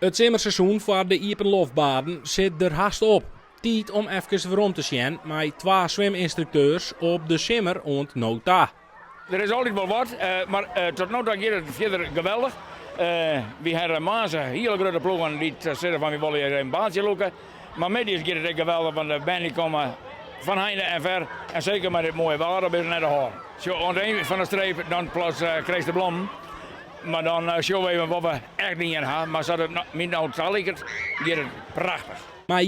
Het zomerseizoen voor de Iepenloftbaden zit er haast op. Tijd om even rond te zien met 2 zweminstructeurs op de simmer ont Nota. Er is altijd wel wat, maar tot nu toe gaat het verder geweldig. We hebben maandag een hele grote ploeg die zeggen van we willen hier een baantje lopen. Maar met die gaat het echt geweldig, want de banden komen van heinde en ver. En zeker met het mooie water ben je net de hoor. Zo aan het eind van de streep, dan plots krijg je de blom. Maar dan zien we even wat we echt niet in hebben. Maar zoals het niet nou gaat het prachtig. Maar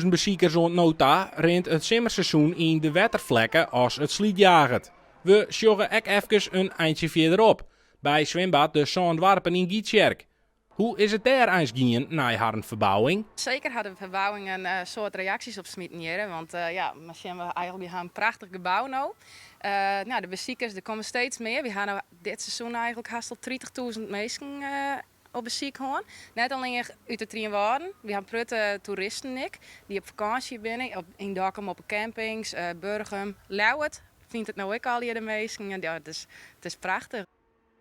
41.000 bezoekers ont Nota rent het simmerseizoen in de wettervlekken als het slietjaget. We sjoggen ook even een eindje verderop, bij zwembad de Zandwarpen in Gietjerk. Hoe is het daar eens gaan na haar verbouwing? Zeker hadden we verbouwing een soort reacties op smitten. Want we zien eigenlijk een prachtig gebouw nu. De bezoekers er komen steeds meer. We gaan dit seizoen eigenlijk haast al 30.000 mensen op bezoek gaan. Net alleen uit de Trien Waarden. We hebben prutte toeristen die op vakantie binnen. In Dokkum op campings, Burgum, Lauwert. Vindt het nou ook al hier de meesten. Ja, het is prachtig.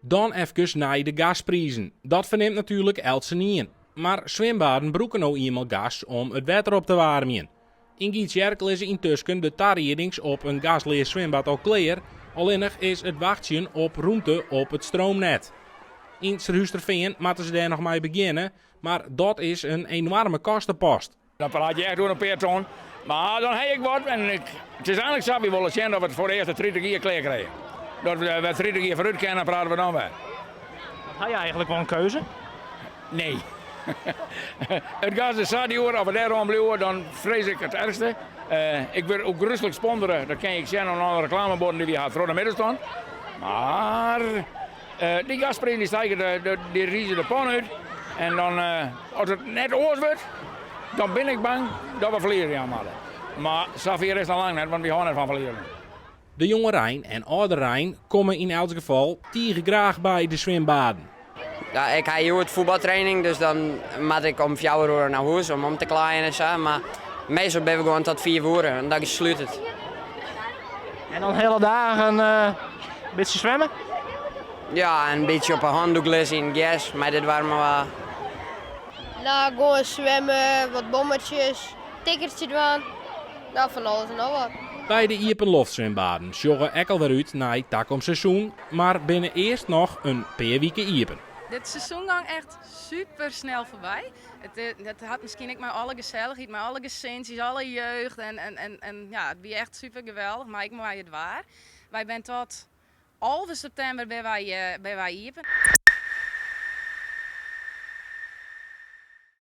Dan even naar de gasprijzen. Dat verneemt natuurlijk Elsen niet. Maar zwembaden broeken nou eenmaal gas om het water op te warmen. In Gietjerk is intussen de tarriedings op een gasleer zwembad al klaar. Alleen is het wachtje op roente op het stroomnet. In Serhuisterveen moeten ze daar nog mee beginnen, maar dat is een enorme kostenpost. Dan praat je echt door een peerton. Maar dan heb ik wat en het is eigenlijk zo, we willen zien dat we het voor de eerste 30 jaar klaar krijgen. Dat we 30 jaar vooruit kennen, praten we dan weer. Had je eigenlijk wel een keuze? Nee. Het gas is zo die uur, als we daarom blijven, dan vrees ik het ergste. Ik wil ook rustig sponsoren, dat kan ik zien aan alle reclameborden die we hebben voor de middenstand. Maar die gasprijzen die stijgen, die riezen de pan uit. En dan, als het net oors wordt, dan ben ik bang dat we verliezen allemaal. Maar zover is dan lang net, want we gaan ervan verliezen. De jonge Rijn en oude Rijn komen in elk geval graag bij de zwembaden. Ja, ik heb hier het voetbaltraining, dus dan moet ik om 4 uur naar huis om te klaaien en zo. Maar meestal ben ik gewoon tot 4 uur en dan sluit het. En dan hele dagen een beetje zwemmen? Ja, een beetje op een handdoek lezen in gas, maar dit waren maar Nou, gewoon zwemmen, wat bommetjes, tikkertje doen. Nou, van alles en nog wat. Bij de Iepenloftzwembaden sjoggen ek alweer uit naar het takom seizoen, maar binnen eerst nog een paar weken Iepen. Dit seizoen ging echt super snel voorbij. Het had misschien ook maar alle gezelligheid, maar alle gezinsjes, alle jeugd. En ja, het was echt super geweldig, maar ik maak het waar. Wij zijn tot halve september bij wij Iepen.